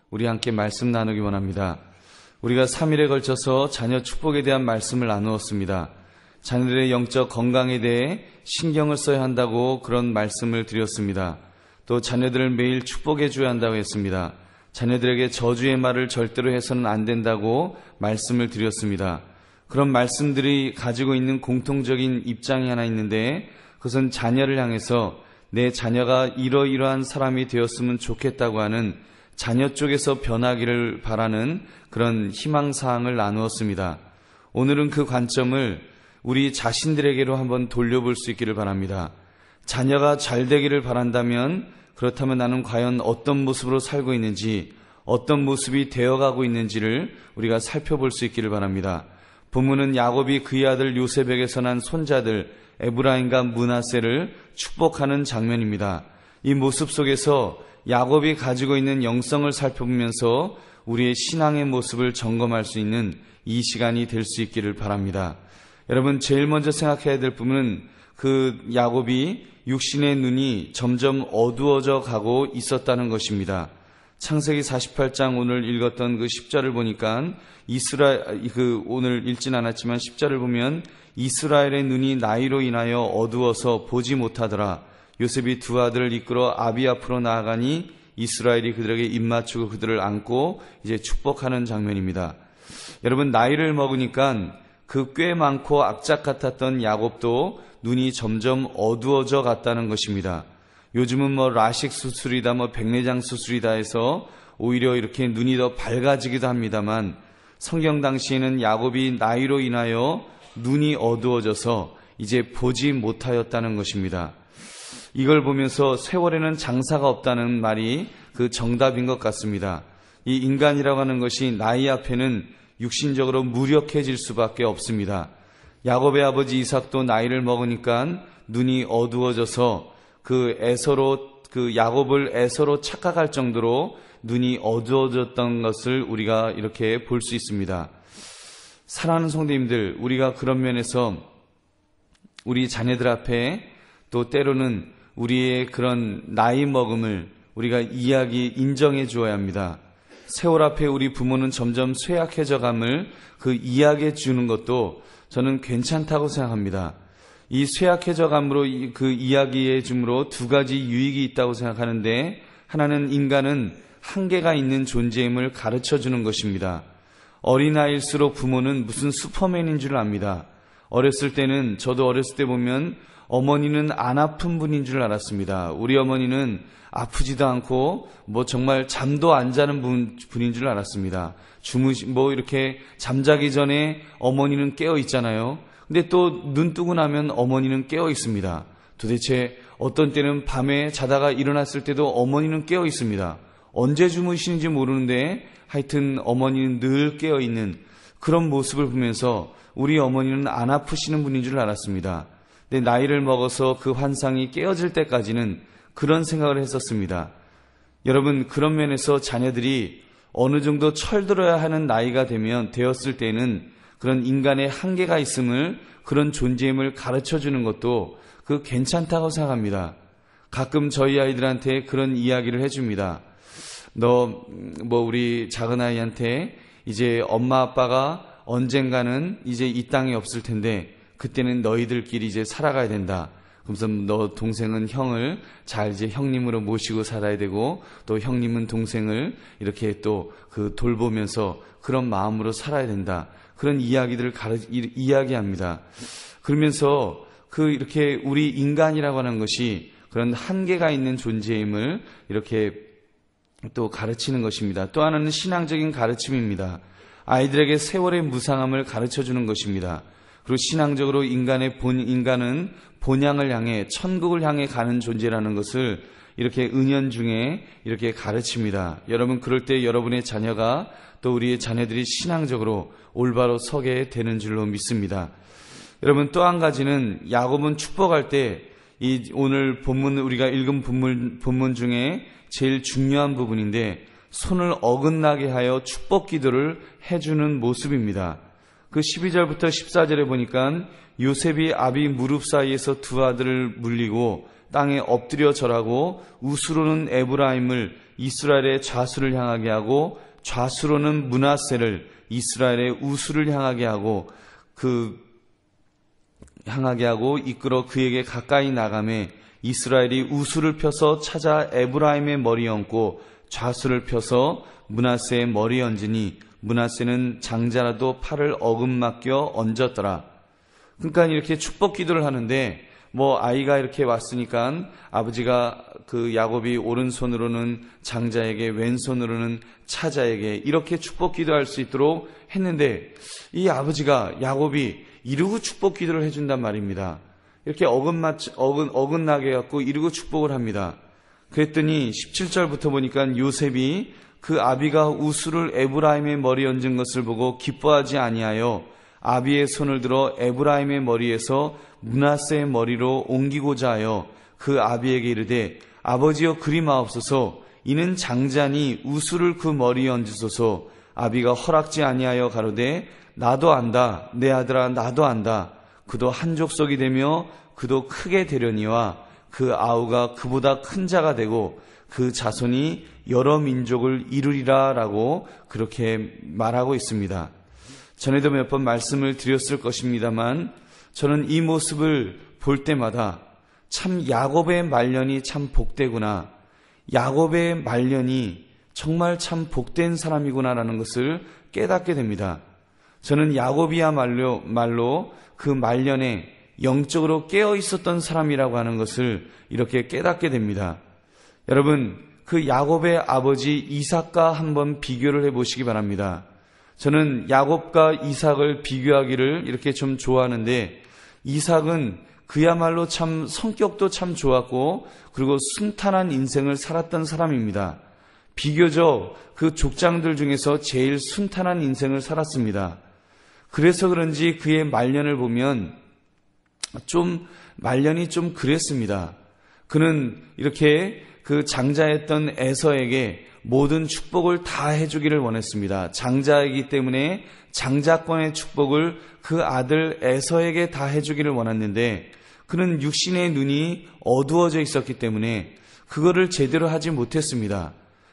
우리 함께 말씀 나누기 원합니다. 우리가 3일에 걸쳐서 자녀 축복에 대한 말씀을 나누었습니다. 자녀들의 영적 건강에 대해 신경을 써야 한다고 그런 말씀을 드렸습니다. 또 자녀들을 매일 축복해 줘야 한다고 했습니다. 자녀들에게 저주의 말을 절대로 해서는 안 된다고 말씀을 드렸습니다. 그런 말씀들이 가지고 있는 공통적인 입장이 하나 있는데, 그것은 자녀를 향해서 내 자녀가 이러이러한 사람이 되었으면 좋겠다고 하는 자녀 쪽에서 변하기를 바라는 그런 희망사항을 나누었습니다. 오늘은 그 관점을 우리 자신들에게로 한번 돌려볼 수 있기를 바랍니다. 자녀가 잘 되기를 바란다면, 그렇다면 나는 과연 어떤 모습으로 살고 있는지, 어떤 모습이 되어가고 있는지를 우리가 살펴볼 수 있기를 바랍니다. 본문은 야곱이 그의 아들 요셉에게서 난 손자들 에브라임과 므낫세를 축복하는 장면입니다. 이 모습 속에서 야곱이 가지고 있는 영성을 살펴보면서 우리의 신앙의 모습을 점검할 수 있는 이 시간이 될 수 있기를 바랍니다. 여러분, 제일 먼저 생각해야 될 부분은 그 야곱이 육신의 눈이 점점 어두워져 가고 있었다는 것입니다. 창세기 48장 오늘 읽었던 그 10절을 보니까 오늘 읽진 않았지만 10절을 보면 이스라엘의 눈이 나이로 인하여 어두워서 보지 못하더라. 요셉이 두 아들을 이끌어 아비 앞으로 나아가니 이스라엘이 그들에게 입맞추고 그들을 안고 이제 축복하는 장면입니다. 여러분, 나이를 먹으니까 그 꽤 많고 악작 같았던 야곱도 눈이 점점 어두워져 갔다는 것입니다. 요즘은 라식 수술이다, 백내장 수술이다 해서 오히려 이렇게 눈이 더 밝아지기도 합니다만, 성경 당시에는 야곱이 나이로 인하여 눈이 어두워져서 이제 보지 못하였다는 것입니다. 이걸 보면서 세월에는 장사가 없다는 말이 그 정답인 것 같습니다. 이 인간이라고 하는 것이 나이 앞에는 육신적으로 무력해질 수밖에 없습니다. 야곱의 아버지 이삭도 나이를 먹으니까 눈이 어두워져서 야곱을 에서로 착각할 정도로 눈이 어두워졌던 것을 우리가 이렇게 볼 수 있습니다. 사랑하는 성도님들, 우리가 그런 면에서 우리 자녀들 앞에 또 때로는 우리의 그런 나이 먹음을 우리가 인정해 주어야 합니다. 세월 앞에 우리 부모는 점점 쇠약해져 감을 이야기해 주는 것도 저는 괜찮다고 생각합니다. 이 쇠약해져 감으로 그 이야기해 줌으로 두 가지 유익이 있다고 생각하는데, 하나는 인간은 한계가 있는 존재임을 가르쳐 주는 것입니다. 어린아이일수록 부모는 무슨 슈퍼맨인 줄 압니다. 어렸을 때는, 저도 어렸을 때 보면 어머니는 안 아픈 분인 줄 알았습니다. 우리 어머니는 아프지도 않고 정말 잠도 안 자는 분인 줄 알았습니다. 이렇게 잠자기 전에 어머니는 깨어 있잖아요. 근데 또 눈 뜨고 나면 어머니는 깨어 있습니다. 도대체 어떤 때는 밤에 자다가 일어났을 때도 어머니는 깨어 있습니다. 언제 주무시는지 모르는데 하여튼 어머니는 늘 깨어 있는 그런 모습을 보면서 우리 어머니는 안 아프시는 분인 줄 알았습니다. 근데 나이를 먹어서 그 환상이 깨어질 때까지는 그런 생각을 했었습니다. 여러분, 그런 면에서 자녀들이 어느 정도 철들어야 하는 나이가 되었을 때는 그런 인간의 한계가 있음을, 그런 존재임을 가르쳐 주는 것도 괜찮다고 생각합니다. 가끔 저희 아이들한테 그런 이야기를 해줍니다. 우리 작은 아이한테 이제 엄마 아빠가 언젠가는 이제 이 땅에 없을 텐데 그때는 너희들끼리 이제 살아가야 된다. 그래서 너 동생은 형을 잘 이제 형님으로 모시고 살아야 되고, 또 형님은 동생을 이렇게 또 돌보면서 그런 마음으로 살아야 된다. 그런 이야기들을 이야기합니다. 그러면서 이렇게 우리 인간이라고 하는 것이 그런 한계가 있는 존재임을 이렇게 또 가르치는 것입니다. 또 하나는 신앙적인 가르침입니다. 아이들에게 세월의 무상함을 가르쳐 주는 것입니다. 그리고 신앙적으로 인간은 본향을 향해, 천국을 향해 가는 존재라는 것을 이렇게 은연중에 이렇게 가르칩니다. 여러분, 그럴 때 여러분의 자녀가, 또 우리의 자녀들이 신앙적으로 올바로 서게 되는 줄로 믿습니다. 여러분, 또 한 가지는 야곱은 축복할 때 오늘 우리가 읽은 본문 중에 제일 중요한 부분인데, 손을 어긋나게 하여 축복 기도를 해주는 모습입니다. 12절부터 14절에 보니까 요셉이 아비 무릎 사이에서 두 아들을 물리고 땅에 엎드려 절하고 우스로는 에브라임을 이스라엘의 좌수를 향하게 하고 좌수로는 므낫세를 이스라엘의 우수를 향하게 하고 이끌어 그에게 가까이 나가매 이스라엘이 우수를 펴서 찾아 에브라임의 머리에 얹고 좌수를 펴서 므낫세의 머리에 얹으니 므낫세는 장자라도 팔을 어긋맞겨 얹었더라. 그러니까 이렇게 축복 기도를 하는데 아이가 이렇게 왔으니까 아버지가 야곱이 오른손으로는 장자에게 왼손으로는 차자에게 이렇게 축복 기도할 수 있도록 했는데 이 아버지가 야곱이 이러고 축복 기도를 해준단 말입니다. 이렇게 어긋나게 해갖고 이러고 축복을 합니다. 그랬더니 17절부터 보니까 요셉이 그 아비가 우수를 에브라임의 머리에 얹은 것을 보고 기뻐하지 아니하여 아비의 손을 들어 에브라임의 머리에서 므낫세의 머리로 옮기고자 하여 그 아비에게 이르되 아버지여 그리마옵소서 이는 장자니 우수를 그 머리에 얹으소서. 아비가 허락지 아니하여 가로되 나도 안다 내 아들아 나도 안다. 그도 한 족속이 되며 그도 크게 되려니와 그 아우가 그보다 큰 자가 되고 그 자손이 여러 민족을 이루리라 라고 그렇게 말하고 있습니다. 전에도 몇 번 말씀을 드렸을 것입니다만 저는 이 모습을 볼 때마다 참 야곱의 말년이 참 복되구나. 야곱의 말년이 정말 참 복된 사람이구나라는 것을 깨닫게 됩니다. 저는 야곱이야말로 그 말년에 영적으로 깨어 있었던 사람이라고 하는 것을 이렇게 깨닫게 됩니다. 여러분, 그 야곱의 아버지 이삭과 한번 비교를 해보시기 바랍니다. 저는 야곱과 이삭을 비교하기를 이렇게 좀 좋아하는데 이삭은 그야말로 참 성격도 참 좋았고 그리고 순탄한 인생을 살았던 사람입니다. 비교적 그 족장들 중에서 제일 순탄한 인생을 살았습니다. 그래서 그런지 그의 말년을 보면 말년이 좀 그랬습니다. 그는 이렇게 그 장자였던 에서에게 모든 축복을 다 해주기를 원했습니다. 장자이기 때문에 장자권의 축복을 그 아들 에서에게 다 해주기를 원했는데 그는 육신의 눈이 어두워져 있었기 때문에 그거를 제대로 하지 못했습니다.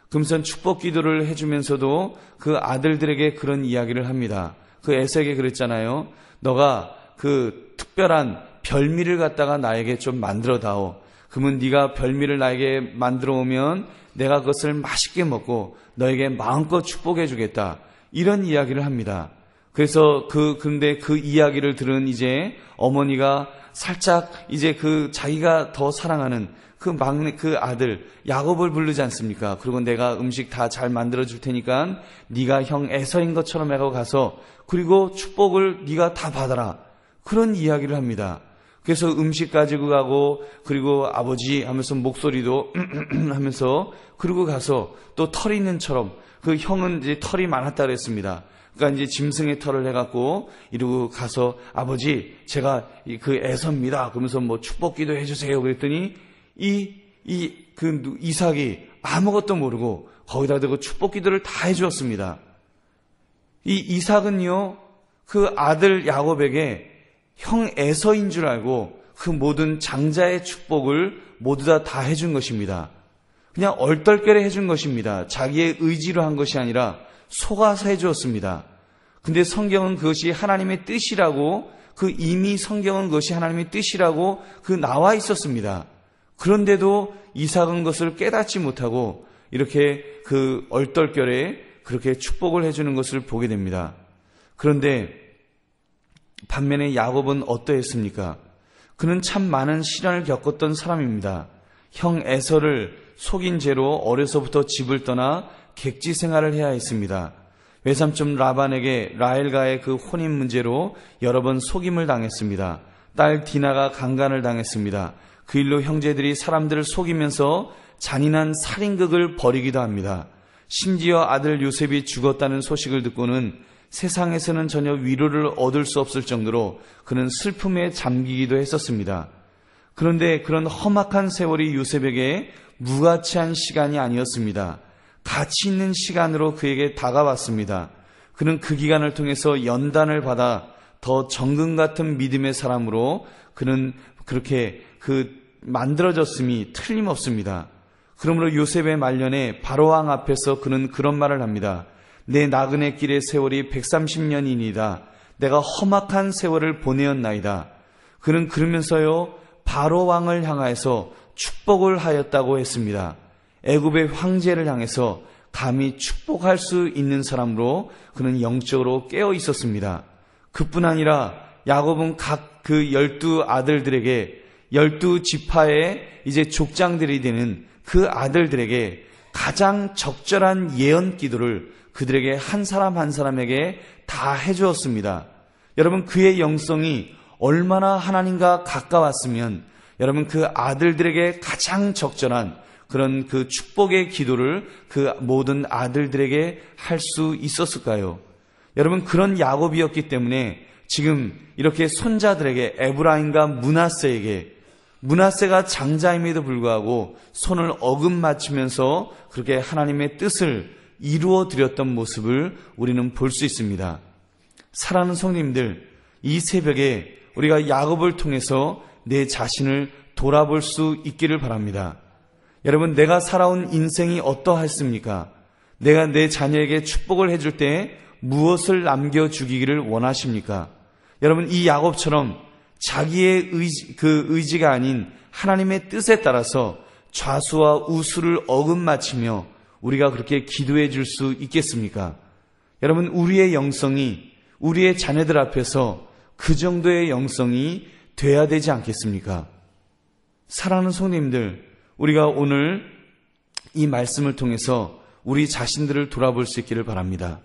그러면서 축복 기도를 해주면서도 그 아들들에게 그런 이야기를 합니다. 그 에서에게 그랬잖아요. 너가 그 특별한 별미를 갖다가 나에게 좀 만들어 다오. 그러면 네가 별미를 나에게 만들어 오면 내가 그것을 맛있게 먹고 너에게 마음껏 축복해 주겠다. 이런 이야기를 합니다. 그래서 근데 그 이야기를 들은 이제 어머니가 살짝 이제 자기가 더 사랑하는 그 아들 야곱을 부르지 않습니까? 그리고 내가 음식 다 잘 만들어 줄 테니까 네가 형 에서인 것처럼 하고 가서 그리고 축복을 네가 다 받아라. 그런 이야기를 합니다. 그래서 음식 가지고 가고 그리고 아버지 하면서 목소리도 하면서 그리고 가서 또 털 있는 처럼 그 형은 이제 털이 많았다 그랬습니다. 그러니까 이제 짐승의 털을 해갖고 이러고 가서 아버지 제가 그 에서입니다. 그러면서 축복기도 해주세요. 그랬더니 이삭이 아무것도 모르고 거기다 대고 축복기도를 다 해주었습니다. 이 이삭은요 그 아들 야곱에게 형 에서인 줄 알고 그 모든 장자의 축복을 모두 다 해준 것입니다. 그냥 얼떨결에 해준 것입니다. 자기의 의지로 한 것이 아니라 속아서 해주었습니다. 근데 성경은 그것이 하나님의 뜻이라고 이미 성경은 그것이 하나님의 뜻이라고 나와 있었습니다. 그런데도 이삭은 그것을 깨닫지 못하고 이렇게 얼떨결에 그렇게 축복을 해주는 것을 보게 됩니다. 그런데 반면에 야곱은 어떠했습니까? 그는 참 많은 시련을 겪었던 사람입니다. 형 에서를 속인 죄로 어려서부터 집을 떠나 객지 생활을 해야 했습니다. 외삼촌 라반에게 라헬과의 그 혼인 문제로 여러 번 속임을 당했습니다. 딸 디나가 강간을 당했습니다. 그 일로 형제들이 사람들을 속이면서 잔인한 살인극을 벌이기도 합니다. 심지어 아들 요셉이 죽었다는 소식을 듣고는 세상에서는 전혀 위로를 얻을 수 없을 정도로 그는 슬픔에 잠기기도 했었습니다. 그런데 그런 험악한 세월이 요셉에게 무가치한 시간이 아니었습니다. 가치 있는 시간으로 그에게 다가왔습니다. 그는 그 기간을 통해서 연단을 받아 더 정금 같은 믿음의 사람으로 그는 그렇게 만들어졌음이 틀림없습니다. 그러므로 요셉의 말년에 바로왕 앞에서 그는 그런 말을 합니다. 내 나그네 길의 세월이 130년이니이다. 내가 험악한 세월을 보내었나이다. 그는 그러면서요 바로왕을 향하여서 축복을 하였다고 했습니다. 애굽의 황제를 향해서 감히 축복할 수 있는 사람으로 그는 영적으로 깨어 있었습니다. 그뿐 아니라 야곱은 각 그 12 아들들에게 12지파의 이제 족장들이 되는 그 아들들에게 가장 적절한 예언 기도를 그들에게 한 사람 한 사람에게 다 해주었습니다. 여러분, 그의 영성이 얼마나 하나님과 가까웠으면 여러분 그 아들들에게 가장 적절한 그런 그 축복의 기도를 그 모든 아들들에게 할 수 있었을까요? 여러분, 그런 야곱이었기 때문에 지금 이렇게 손자들에게 에브라임과 므낫세에게, 므낫세가 장자임에도 불구하고 손을 어긋맞추면서 그렇게 하나님의 뜻을 이루어 드렸던 모습을 우리는 볼 수 있습니다. 사랑하는 성도님들, 이 새벽에 우리가 야곱을 통해서 내 자신을 돌아볼 수 있기를 바랍니다. 여러분, 내가 살아온 인생이 어떠했습니까? 내가 내 자녀에게 축복을 해줄 때 무엇을 남겨주기를 원하십니까? 여러분, 이 야곱처럼 자기의 의지가 아닌 하나님의 뜻에 따라서 좌수와 우수를 어긋맞히며 우리가 그렇게 기도해 줄 수 있겠습니까? 여러분, 우리의 영성이 우리의 자녀들 앞에서 그 정도의 영성이 돼야 되지 않겠습니까? 사랑하는 성도님들, 우리가 오늘 이 말씀을 통해서 우리 자신들을 돌아볼 수 있기를 바랍니다.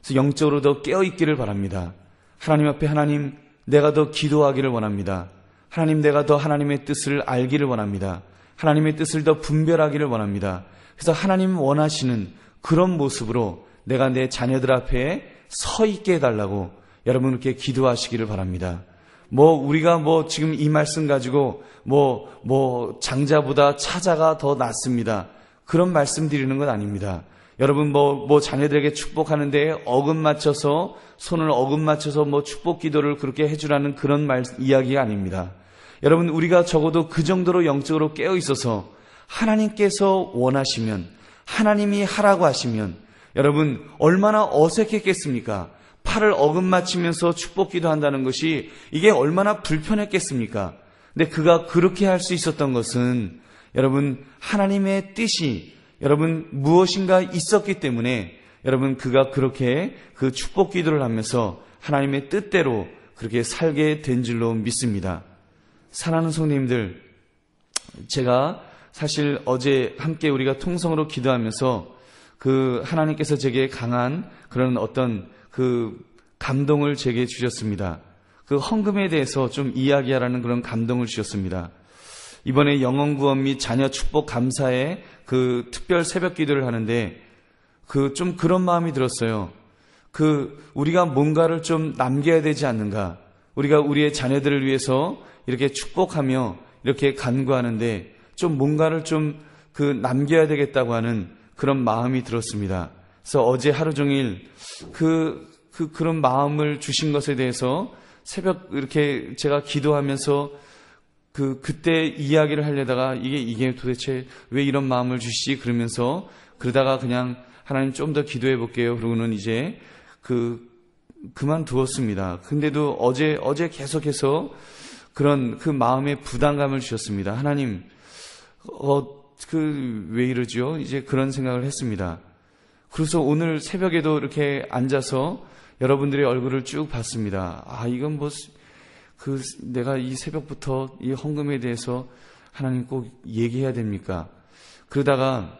그래서 영적으로 더 깨어있기를 바랍니다. 하나님 앞에, 하나님, 내가 더 기도하기를 원합니다. 하나님, 내가 더 하나님의 뜻을 알기를 원합니다. 하나님의 뜻을 더 분별하기를 원합니다. 그래서 하나님 원하시는 그런 모습으로 내가 내 자녀들 앞에 서 있게 해달라고 여러분 그렇게 기도하시기를 바랍니다. 우리가 지금 이 말씀 가지고 장자보다 차자가 더 낫습니다. 그런 말씀 드리는 건 아닙니다. 여러분 자녀들에게 축복하는데 손을 어긋맞춰서 축복 기도를 그렇게 해주라는 그런 이야기가 아닙니다. 여러분, 우리가 적어도 그 정도로 영적으로 깨어 있어서 하나님께서 원하시면, 하나님이 하라고 하시면 여러분 얼마나 어색했겠습니까? 팔을 어긋맞추면서 축복 기도한다는 것이 이게 얼마나 불편했겠습니까? 근데 그가 그렇게 할 수 있었던 것은 여러분 하나님의 뜻이 여러분 무엇인가 있었기 때문에 여러분 그가 그렇게 그 축복 기도를 하면서 하나님의 뜻대로 그렇게 살게 된 줄로 믿습니다. 사랑하는 성도님들, 제가 사실 어제 함께 우리가 통성으로 기도하면서 그 하나님께서 제게 강한 그런 어떤 그 감동을 제게 주셨습니다. 그 헌금에 대해서 좀 이야기하라는 그런 감동을 주셨습니다. 이번에 영혼구원 및 자녀 축복 감사에 그 특별 새벽 기도를 하는데 좀 그런 마음이 들었어요. 우리가 뭔가를 좀 남겨야 되지 않는가? 우리가 우리의 자녀들을 위해서 이렇게 축복하며 이렇게 간구하는데 좀 뭔가를 좀 남겨야 되겠다고 하는 그런 마음이 들었습니다. 그래서 어제 하루 종일 그런 마음을 주신 것에 대해서 새벽 이렇게 제가 기도하면서 그때 이야기를 하려다가 이게 도대체 왜 이런 마음을 주시지? 그러다가 그냥 하나님 좀 더 기도해 볼게요. 그러고는 이제 그만두었습니다. 근데도 어제 계속해서 그런 그 마음의 부담감을 주셨습니다. 하나님, 왜 이러죠? 이제 그런 생각을 했습니다. 그래서 오늘 새벽에도 이렇게 앉아서 여러분들의 얼굴을 쭉 봤습니다. 이건 내가 이 새벽부터 이 헌금에 대해서 하나님 꼭 얘기해야 됩니까? 그러다가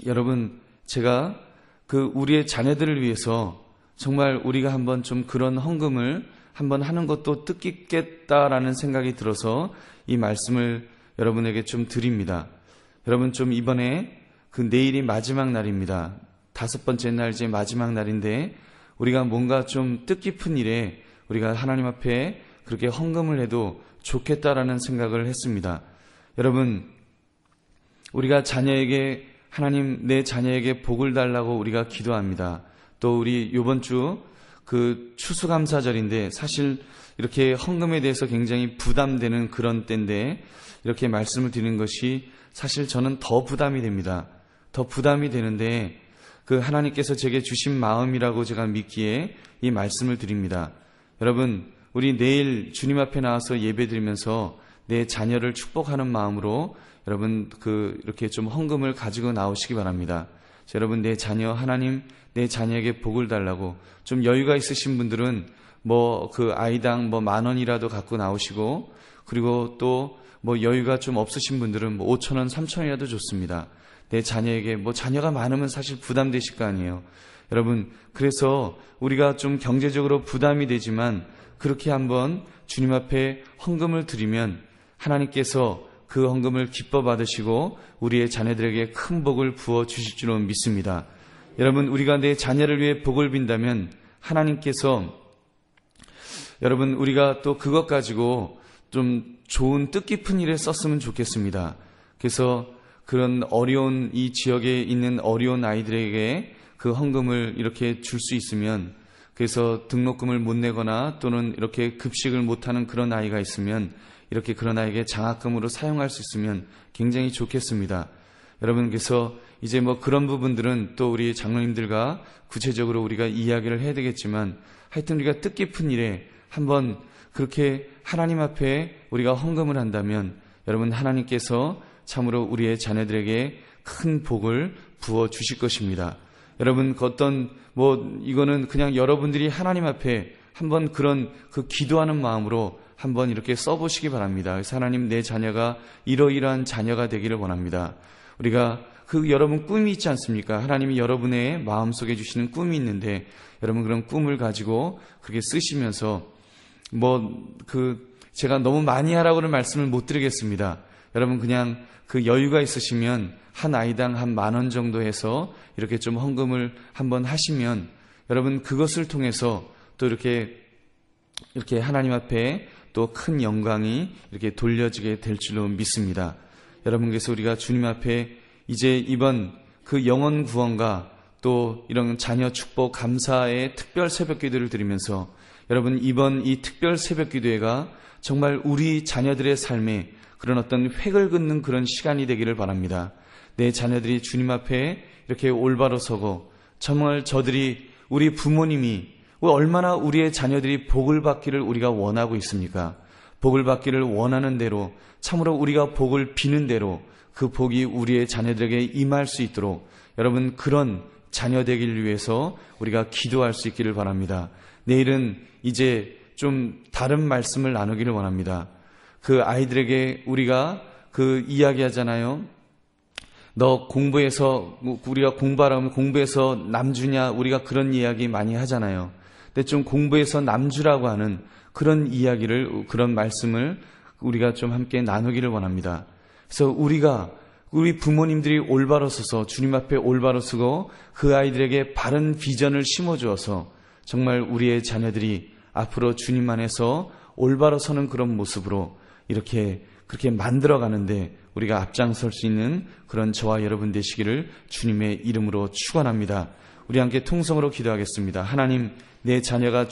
여러분, 제가 우리의 자녀들을 위해서 정말 우리가 한번 좀 그런 헌금을 한번 하는 것도 뜻깊겠다라는 생각이 들어서 이 말씀을 여러분에게 좀 드립니다. 여러분, 좀 이번에 내일이 마지막 날입니다. 5번째 날, 이제 마지막 날인데 우리가 뭔가 좀 뜻깊은 일에 우리가 하나님 앞에 그렇게 헌금을 해도 좋겠다라는 생각을 했습니다. 여러분, 우리가 하나님 내 자녀에게 복을 달라고 우리가 기도합니다. 또 우리 이번 주 그 추수감사절인데 사실 이렇게 헌금에 대해서 굉장히 부담되는 그런 때인데 이렇게 말씀을 드리는 것이 사실 저는 더 부담이 됩니다. 더 부담이 되는데 그 하나님께서 제게 주신 마음이라고 제가 믿기에 이 말씀을 드립니다. 여러분, 우리 내일 주님 앞에 나와서 예배드리면서 내 자녀를 축복하는 마음으로 여러분 이렇게 좀 헌금을 가지고 나오시기 바랍니다. 여러분, 내 자녀, 하나님 내 자녀에게 복을 달라고 좀 여유가 있으신 분들은 아이당 10,000원이라도 갖고 나오시고, 그리고 또 여유가 좀 없으신 분들은 5,000원, 3,000원이라도 좋습니다. 내 자녀에게 자녀가 많으면 사실 부담되실 거 아니에요. 여러분, 그래서 우리가 좀 경제적으로 부담이 되지만 그렇게 한번 주님 앞에 헌금을 드리면 하나님께서 그 헌금을 기뻐 받으시고 우리의 자녀들에게 큰 복을 부어 주실 줄로 믿습니다. 여러분, 우리가 내 자녀를 위해 복을 빈다면 하나님께서 여러분, 우리가 또 그것 가지고 좀 좋은 뜻깊은 일에 썼으면 좋겠습니다. 그래서 그런 어려운 이 지역에 있는 어려운 아이들에게 그 헌금을 이렇게 줄 수 있으면, 그래서 등록금을 못 내거나 또는 이렇게 급식을 못하는 그런 아이가 있으면 이렇게 그런 아이에게 장학금으로 사용할 수 있으면 굉장히 좋겠습니다. 여러분, 그래서 이제 그런 부분들은 또 우리 장로님들과 구체적으로 우리가 이야기를 해야 되겠지만, 하여튼 우리가 뜻깊은 일에 한번 그렇게 하나님 앞에 우리가 헌금을 한다면 여러분, 하나님께서 참으로 우리의 자녀들에게 큰 복을 부어 주실 것입니다. 여러분, 이거는 그냥 여러분들이 하나님 앞에 한번 그런 기도하는 마음으로 한번 이렇게 써보시기 바랍니다. 그래서 하나님, 내 자녀가 이러이러한 자녀가 되기를 원합니다. 우리가 여러분 꿈이 있지 않습니까? 하나님이 여러분의 마음속에 주시는 꿈이 있는데 여러분, 그런 꿈을 가지고 그렇게 쓰시면서 제가 너무 많이 하라고는 말씀을 못 드리겠습니다. 여러분, 그냥 여유가 있으시면 한 아이당 10,000원 정도 해서 이렇게 좀 헌금을 한번 하시면 여러분, 그것을 통해서 또 이렇게 하나님 앞에 또 큰 영광이 이렇게 돌려지게 될 줄로 믿습니다. 여러분, 그래서 우리가 주님 앞에 이제 이번 영혼 구원과 또 이런 자녀 축복 감사의 특별 새벽 기도를 드리면서 여러분, 이번 이 특별 새벽 기도회가 정말 우리 자녀들의 삶에 그런 어떤 획을 긋는 그런 시간이 되기를 바랍니다. 내 자녀들이 주님 앞에 이렇게 올바로 서고, 정말 우리 부모님이 얼마나 우리의 자녀들이 복을 받기를 우리가 원하고 있습니까? 복을 받기를 원하는 대로, 참으로 우리가 복을 비는 대로 그 복이 우리의 자녀들에게 임할 수 있도록 여러분, 그런 자녀 되기를 위해서 우리가 기도할 수 있기를 바랍니다. 내일은 이제 좀 다른 말씀을 나누기를 원합니다. 그 아이들에게 우리가 이야기하잖아요. 너 우리가 공부하라면 공부해서 남주냐, 우리가 그런 이야기 많이 하잖아요. 근데 좀 공부해서 남주라고 하는 그런 이야기를, 그런 말씀을 우리가 좀 함께 나누기를 원합니다. 그래서 우리 부모님들이 올바로 서서 주님 앞에 올바로 서고 그 아이들에게 바른 비전을 심어주어서 정말 우리의 자녀들이 앞으로 주님 안에서 올바로 서는 그런 모습으로 그렇게 만들어가는데 우리가 앞장설 수 있는 그런 저와 여러분 되시기를 주님의 이름으로 축원합니다. 우리 함께 통성으로 기도하겠습니다. 하나님, 내 자녀가